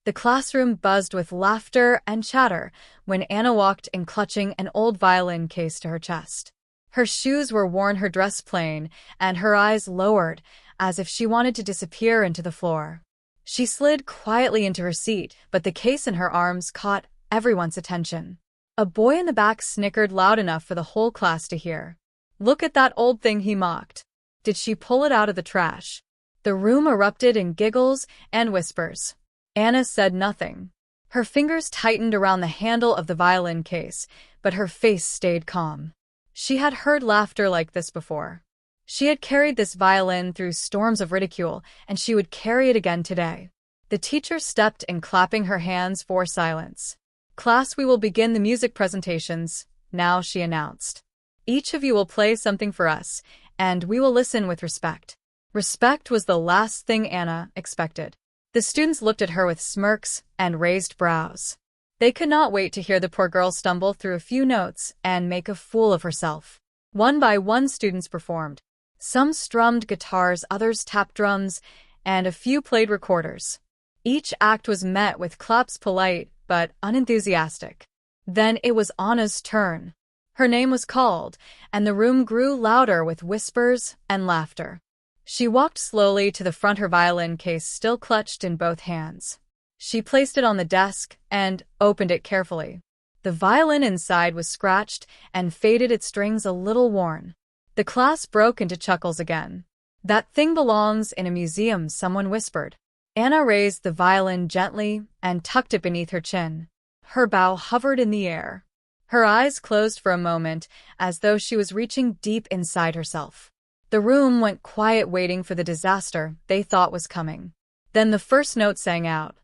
The classroom buzzed with laughter and chatter when Anna walked in clutching an old violin case to her chest. Her shoes were worn, her dress plain, and her eyes lowered as if she wanted to disappear into the floor. She slid quietly into her seat, but the case in her arms caught everyone's attention. A boy in the back snickered loud enough for the whole class to hear. "Look at that old thing," he mocked. "Did she pull it out of the trash?" The room erupted in giggles and whispers. Anna said nothing. Her fingers tightened around the handle of the violin case, but her face stayed calm. She had heard laughter like this before. She had carried this violin through storms of ridicule, and she would carry it again today. The teacher stepped in, clapping her hands for silence. "Class, we will begin the music presentations now," she announced. "Each of you will play something for us, and we will listen with respect." Respect was the last thing Anna expected. The students looked at her with smirks and raised brows. They could not wait to hear the poor girl stumble through a few notes and make a fool of herself. One by one, students performed. Some strummed guitars, others tapped drums, and a few played recorders. Each act was met with claps, polite but unenthusiastic. Then it was Anna's turn. Her name was called, and the room grew louder with whispers and laughter. She walked slowly to the front, her violin case still clutched in both hands. She placed it on the desk and opened it carefully. The violin inside was scratched and faded, its strings a little worn. The class broke into chuckles again. "That thing belongs in a museum," someone whispered. Anna raised the violin gently and tucked it beneath her chin. Her bow hovered in the air. Her eyes closed for a moment, as though she was reaching deep inside herself. The room went quiet, waiting for the disaster they thought was coming. Then the first note sang out.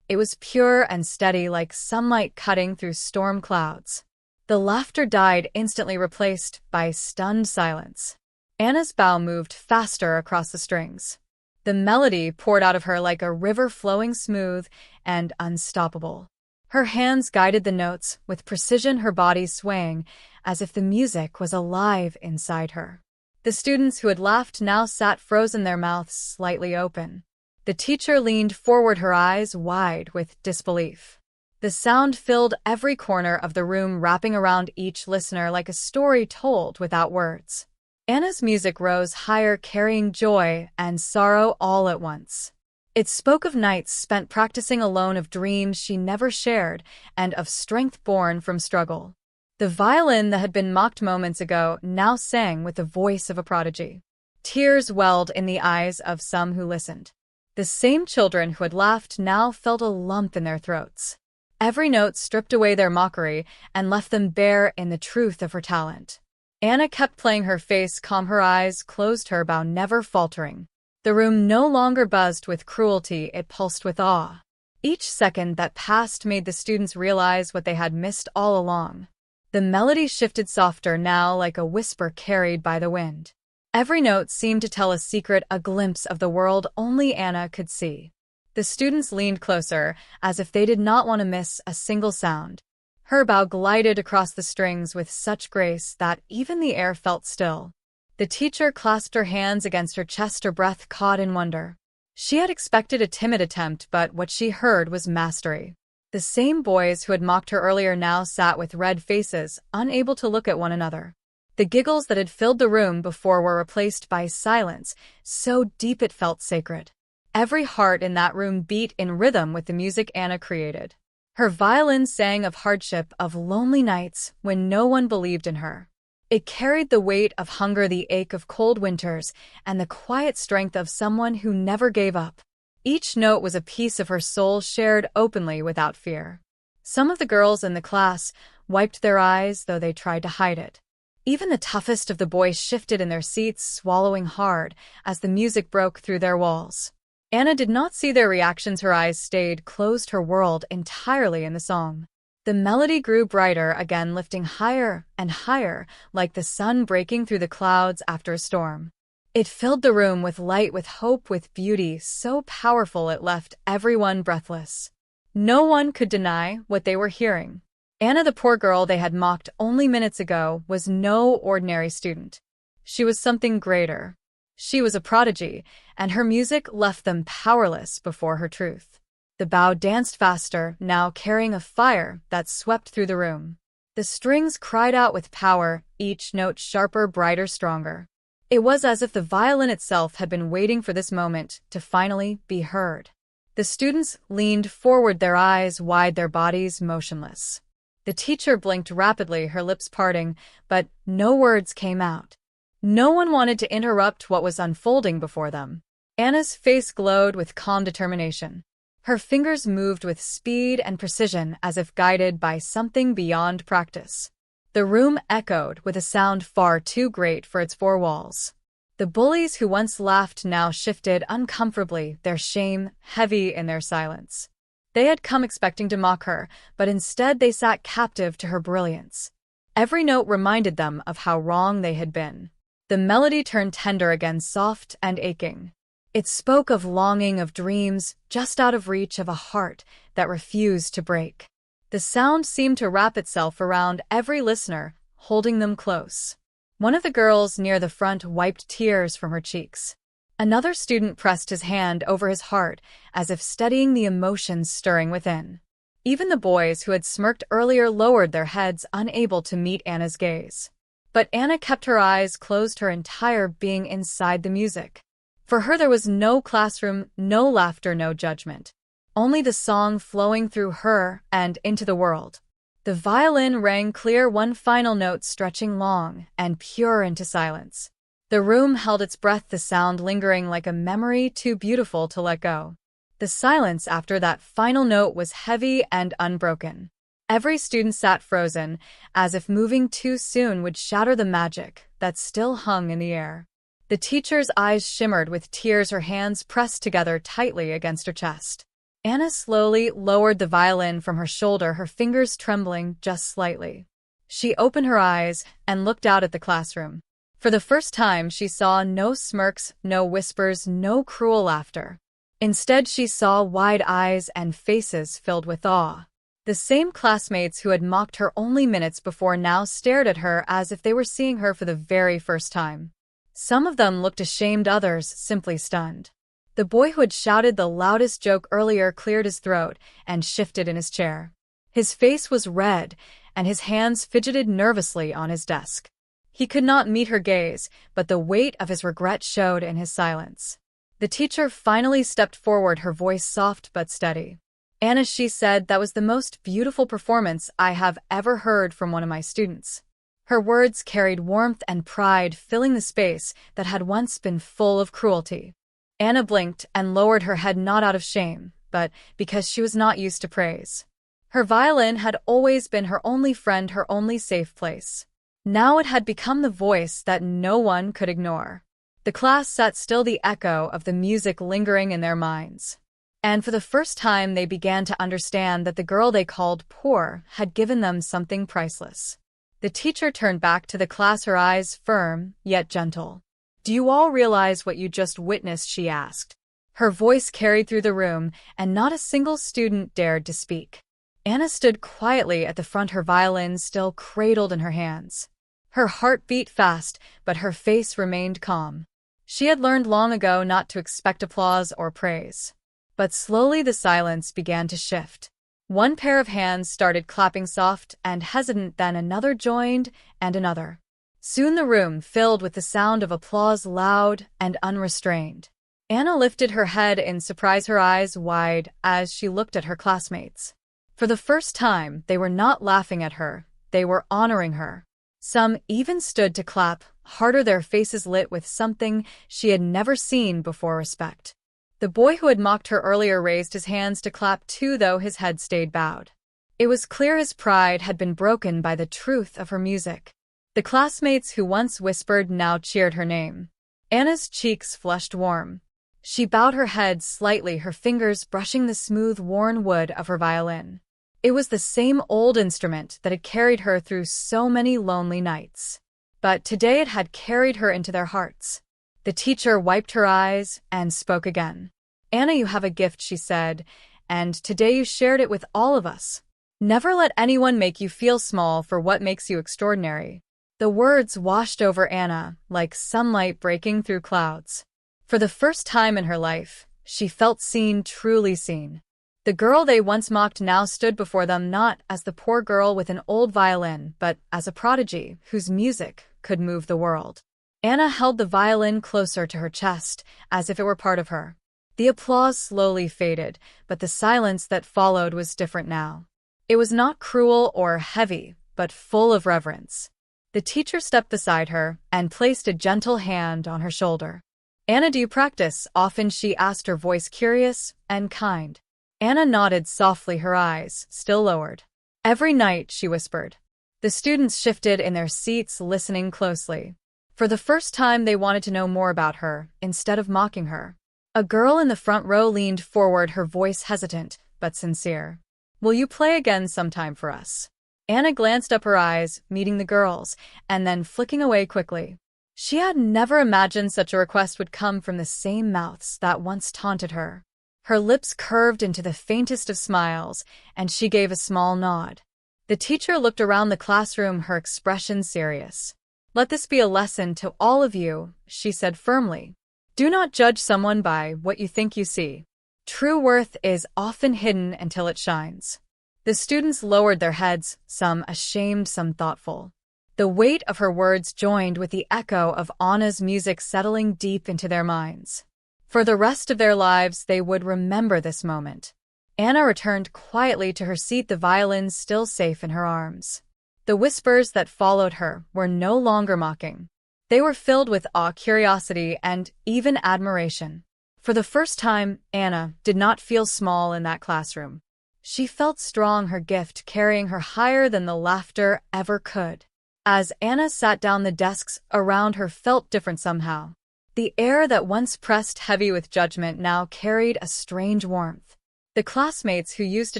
It was pure and steady, like sunlight cutting through storm clouds. The laughter died, instantly replaced by stunned silence. Anna's bow moved faster across the strings. The melody poured out of her like a river, flowing smooth and unstoppable. Her hands guided the notes with precision, her body swaying as if the music was alive inside her. The students who had laughed now sat frozen, their mouths slightly open. The teacher leaned forward, her eyes wide with disbelief. The sound filled every corner of the room, wrapping around each listener like a story told without words. Anna's music rose higher, carrying joy and sorrow all at once. It spoke of nights spent practicing alone, of dreams she never shared, and of strength born from struggle. The violin that had been mocked moments ago now sang with the voice of a prodigy. Tears welled in the eyes of some who listened. The same children who had laughed now felt a lump in their throats. Every note stripped away their mockery and left them bare in the truth of her talent. Anna kept playing, her face calm, her eyes closed, her bow never faltering. The room no longer buzzed with cruelty, it pulsed with awe. Each second that passed made the students realize what they had missed all along. The melody shifted softer now, like a whisper carried by the wind. Every note seemed to tell a secret, a glimpse of the world only Anna could see. The students leaned closer, as if they did not want to miss a single sound. Her bow glided across the strings with such grace that even the air felt still. The teacher clasped her hands against her chest, her breath caught in wonder. She had expected a timid attempt, but what she heard was mastery. The same boys who had mocked her earlier now sat with red faces, unable to look at one another. The giggles that had filled the room before were replaced by silence, so deep it felt sacred. Every heart in that room beat in rhythm with the music Anna created. Her violin sang of hardship, of lonely nights when no one believed in her. It carried the weight of hunger, the ache of cold winters, and the quiet strength of someone who never gave up. Each note was a piece of her soul, shared openly without fear. Some of the girls in the class wiped their eyes, though they tried to hide it. Even the toughest of the boys shifted in their seats, swallowing hard as the music broke through their walls. Anna did not see their reactions, her eyes stayed closed, her world entirely in the song. The melody grew brighter again, lifting higher and higher, like the sun breaking through the clouds after a storm. It filled the room with light, with hope, with beauty, so powerful it left everyone breathless. No one could deny what they were hearing. Anna, the poor girl they had mocked only minutes ago, was no ordinary student. She was something greater. She was a prodigy, and her music left them powerless before her truth. The bow danced faster, now carrying a fire that swept through the room. The strings cried out with power, each note sharper, brighter, stronger. It was as if the violin itself had been waiting for this moment to finally be heard. The students leaned forward, their eyes wide, their bodies motionless. The teacher blinked rapidly, her lips parting, but no words came out. No one wanted to interrupt what was unfolding before them. Anna's face glowed with calm determination. Her fingers moved with speed and precision as if guided by something beyond practice. The room echoed with a sound far too great for its four walls. The bullies who once laughed now shifted uncomfortably, their shame heavy in their silence. They had come expecting to mock her, but instead they sat captive to her brilliance. Every note reminded them of how wrong they had been. The melody turned tender again, soft and aching. It spoke of longing, of dreams, just out of reach, of a heart that refused to break. The sound seemed to wrap itself around every listener, holding them close. One of the girls near the front wiped tears from her cheeks. Another student pressed his hand over his heart, as if steadying the emotions stirring within. Even the boys who had smirked earlier lowered their heads, unable to meet Anna's gaze. But Anna kept her eyes closed, her entire being inside the music. For her there was no classroom, no laughter, no judgment. Only the song flowing through her and into the world. The violin rang clear, one final note stretching long and pure into silence. The room held its breath, the sound lingering like a memory too beautiful to let go. The silence after that final note was heavy and unbroken. Every student sat frozen, as if moving too soon would shatter the magic that still hung in the air. The teacher's eyes shimmered with tears, her hands pressed together tightly against her chest. Anna slowly lowered the violin from her shoulder, her fingers trembling just slightly. She opened her eyes and looked out at the classroom. For the first time, she saw no smirks, no whispers, no cruel laughter. Instead, she saw wide eyes and faces filled with awe. The same classmates who had mocked her only minutes before now stared at her as if they were seeing her for the very first time. Some of them looked ashamed, others simply stunned. The boy who had shouted the loudest joke earlier cleared his throat and shifted in his chair. His face was red, and his hands fidgeted nervously on his desk. He could not meet her gaze, but the weight of his regret showed in his silence. The teacher finally stepped forward, her voice soft but steady. "Anna," she said, "that was the most beautiful performance I have ever heard from one of my students." Her words carried warmth and pride, filling the space that had once been full of cruelty. Anna blinked and lowered her head, not out of shame, but because she was not used to praise. Her violin had always been her only friend, her only safe place. Now it had become the voice that no one could ignore. The class sat still, the echo of the music lingering in their minds. And for the first time they began to understand that the girl they called poor had given them something priceless. The teacher turned back to the class, her eyes firm, yet gentle. "Do you all realize what you just witnessed?" she asked. Her voice carried through the room, and not a single student dared to speak. Anna stood quietly at the front, her violin still cradled in her hands. Her heart beat fast, but her face remained calm. She had learned long ago not to expect applause or praise. But slowly the silence began to shift. One pair of hands started clapping, soft and hesitant, then another joined, and another. Soon the room filled with the sound of applause, loud and unrestrained. Anna lifted her head in surprise, her eyes wide as she looked at her classmates. For the first time, they were not laughing at her, they were honoring her. Some even stood to clap, harder, their faces lit with something she had never seen before: respect. The boy who had mocked her earlier raised his hands to clap too, though his head stayed bowed. It was clear his pride had been broken by the truth of her music. The classmates who once whispered now cheered her name. Anna's cheeks flushed warm. She bowed her head slightly, her fingers brushing the smooth, worn wood of her violin. It was the same old instrument that had carried her through so many lonely nights. But today it had carried her into their hearts. The teacher wiped her eyes and spoke again. "Anna, you have a gift," she said, "and today you shared it with all of us. Never let anyone make you feel small for what makes you extraordinary." The words washed over Anna like sunlight breaking through clouds. For the first time in her life, she felt seen, truly seen. The girl they once mocked now stood before them not as the poor girl with an old violin, but as a prodigy whose music could move the world. Anna held the violin closer to her chest, as if it were part of her. The applause slowly faded, but the silence that followed was different now. It was not cruel or heavy, but full of reverence. The teacher stepped beside her and placed a gentle hand on her shoulder. "Anna, do you practice often?" she asked, her voice curious and kind. Anna nodded softly, her eyes still lowered. "Every night," she whispered. The students shifted in their seats, listening closely. For the first time, they wanted to know more about her, instead of mocking her. A girl in the front row leaned forward, her voice hesitant but sincere. "Will you play again sometime for us?" Anna glanced up, her eyes meeting the girls, and then flicking away quickly. She had never imagined such a request would come from the same mouths that once taunted her. Her lips curved into the faintest of smiles, and she gave a small nod. The teacher looked around the classroom, her expression serious. "Let this be a lesson to all of you," she said firmly. "Do not judge someone by what you think you see. True worth is often hidden until it shines." The students lowered their heads, some ashamed, some thoughtful. The weight of her words joined with the echo of Anna's music settling deep into their minds. For the rest of their lives, they would remember this moment. Anna returned quietly to her seat, the violin still safe in her arms. The whispers that followed her were no longer mocking. They were filled with awe, curiosity, and even admiration. For the first time, Anna did not feel small in that classroom. She felt strong, her gift carrying her higher than the laughter ever could. As Anna sat down, the desks around her felt different somehow. The air that once pressed heavy with judgment now carried a strange warmth. The classmates who used to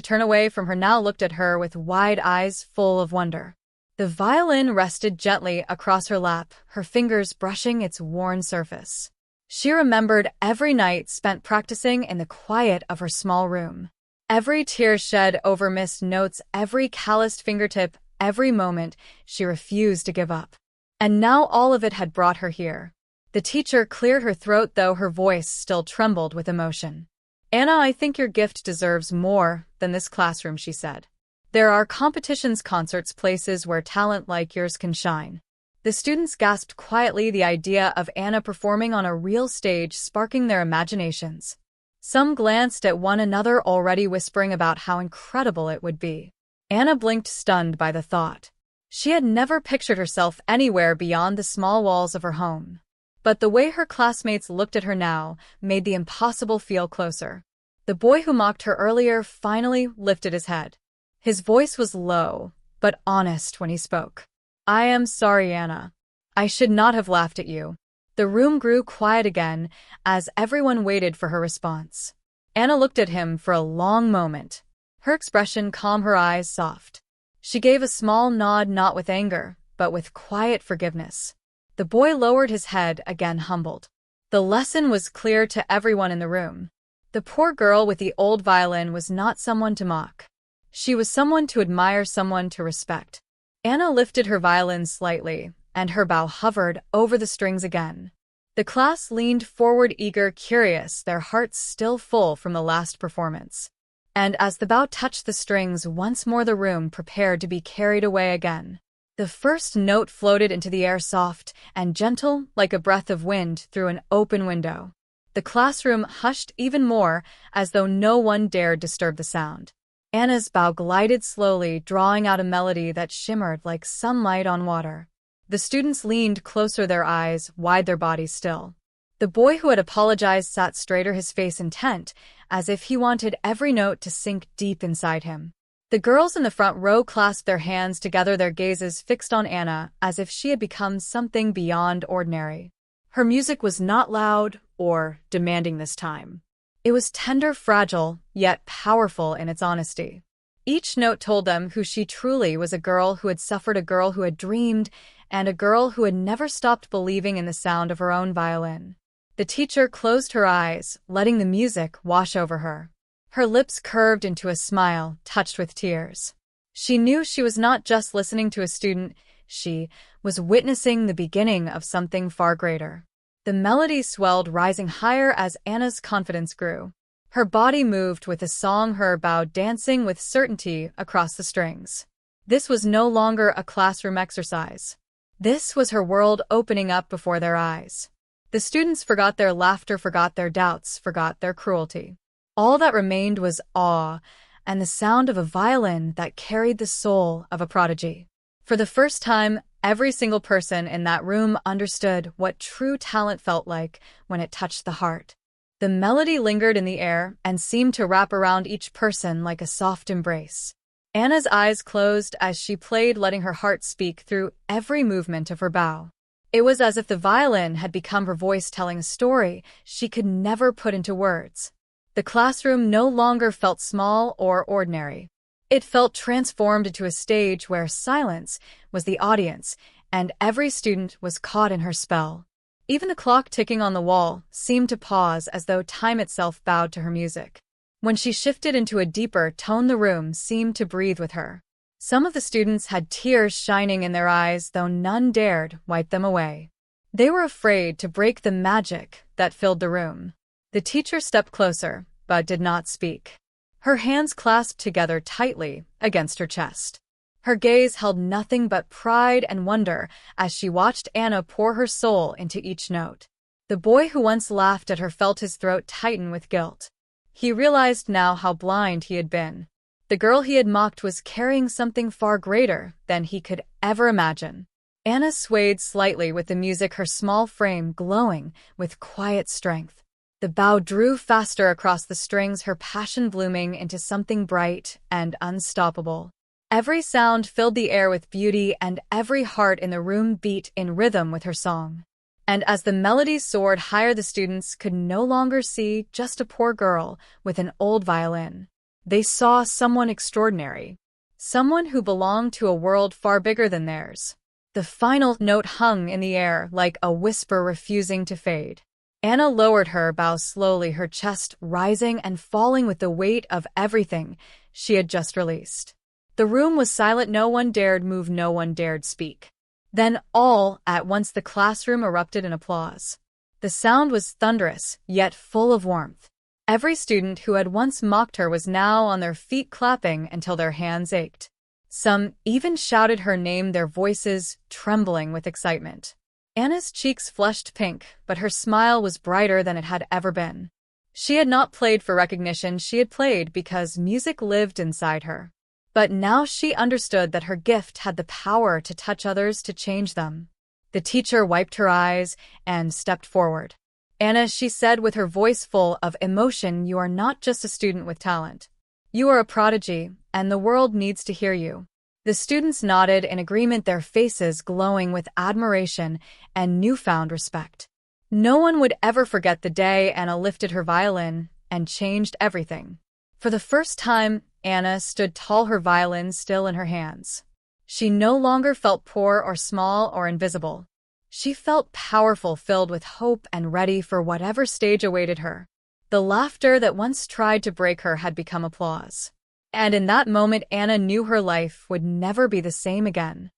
turn away from her now looked at her with wide eyes full of wonder. The violin rested gently across her lap, her fingers brushing its worn surface. She remembered every night spent practicing in the quiet of her small room. Every tear shed over missed notes, every calloused fingertip, every moment she refused to give up. And now all of it had brought her here. The teacher cleared her throat, though her voice still trembled with emotion. "Anna, I think your gift deserves more than this classroom," she said. "There are competitions, concerts, places where talent like yours can shine." The students gasped quietly, the idea of Anna performing on a real stage sparking their imaginations. Some glanced at one another, already whispering about how incredible it would be. Anna blinked, stunned by the thought. She had never pictured herself anywhere beyond the small walls of her home. But the way her classmates looked at her now made the impossible feel closer. The boy who mocked her earlier finally lifted his head. His voice was low, but honest when he spoke. "I am sorry, Anna. I should not have laughed at you." The room grew quiet again as everyone waited for her response. Anna looked at him for a long moment, her expression calm, her eyes soft. She gave a small nod, not with anger, but with quiet forgiveness. The boy lowered his head, again humbled. The lesson was clear to everyone in the room. The poor girl with the old violin was not someone to mock. She was someone to admire, someone to respect. Anna lifted her violin slightly, and her bow hovered over the strings again. The class leaned forward, eager, curious, their hearts still full from the last performance. And as the bow touched the strings once more, the room prepared to be carried away again. The first note floated into the air, soft and gentle, like a breath of wind through an open window. The classroom hushed even more, as though no one dared disturb the sound. Anna's bow glided slowly, drawing out a melody that shimmered like sunlight on water. The students leaned closer, their eyes wide, their bodies still. The boy who had apologized sat straighter, his face intent, as if he wanted every note to sink deep inside him. The girls in the front row clasped their hands together, their gazes fixed on Anna as if she had become something beyond ordinary. Her music was not loud or demanding this time. It was tender, fragile, yet powerful in its honesty. Each note told them who she truly was, a girl who had suffered, a girl who had dreamed, and a girl who had never stopped believing in the sound of her own violin. The teacher closed her eyes, letting the music wash over her. Her lips curved into a smile, touched with tears. She knew she was not just listening to a student, she was witnessing the beginning of something far greater. The melody swelled, rising higher as Anna's confidence grew. Her body moved with the song, her bow dancing with certainty across the strings. This was no longer a classroom exercise. This was her world opening up before their eyes. The students forgot their laughter, forgot their doubts, forgot their cruelty. All that remained was awe and the sound of a violin that carried the soul of a prodigy. For the first time, every single person in that room understood what true talent felt like when it touched the heart. The melody lingered in the air and seemed to wrap around each person like a soft embrace. Anna's eyes closed as she played, letting her heart speak through every movement of her bow. It was as if the violin had become her voice, telling a story she could never put into words. The classroom no longer felt small or ordinary. It felt transformed into a stage where silence was the audience, and every student was caught in her spell. Even the clock ticking on the wall seemed to pause, as though time itself bowed to her music. When she shifted into a deeper tone, the room seemed to breathe with her. Some of the students had tears shining in their eyes, though none dared wipe them away. They were afraid to break the magic that filled the room. The teacher stepped closer, but did not speak. Her hands clasped together tightly against her chest. Her gaze held nothing but pride and wonder as she watched Anna pour her soul into each note. The boy who once laughed at her felt his throat tighten with guilt. He realized now how blind he had been. The girl he had mocked was carrying something far greater than he could ever imagine. Anna swayed slightly with the music, her small frame glowing with quiet strength. The bow drew faster across the strings, her passion blooming into something bright and unstoppable. Every sound filled the air with beauty, and every heart in the room beat in rhythm with her song. And as the melody soared higher, the students could no longer see just a poor girl with an old violin. They saw someone extraordinary, someone who belonged to a world far bigger than theirs. The final note hung in the air like a whisper refusing to fade. Anna lowered her bow slowly, her chest rising and falling with the weight of everything she had just released. The room was silent. No one dared move, no one dared speak. Then, all at once, the classroom erupted in applause. The sound was thunderous, yet full of warmth. Every student who had once mocked her was now on their feet, clapping until their hands ached. Some even shouted her name, their voices trembling with excitement. Anna's cheeks flushed pink, but her smile was brighter than it had ever been. She had not played for recognition, she had played because music lived inside her. But now she understood that her gift had the power to touch others, to change them. The teacher wiped her eyes and stepped forward. "Anna," she said with her voice full of emotion, "you are not just a student with talent. You are a prodigy, and the world needs to hear you." The students nodded in agreement, their faces glowing with admiration and newfound respect. No one would ever forget the day Anna lifted her violin and changed everything. For the first time, Anna stood tall, her violin still in her hands. She no longer felt poor or small or invisible. She felt powerful, filled with hope, and ready for whatever stage awaited her. The laughter that once tried to break her had become applause. And in that moment, Anna knew her life would never be the same again.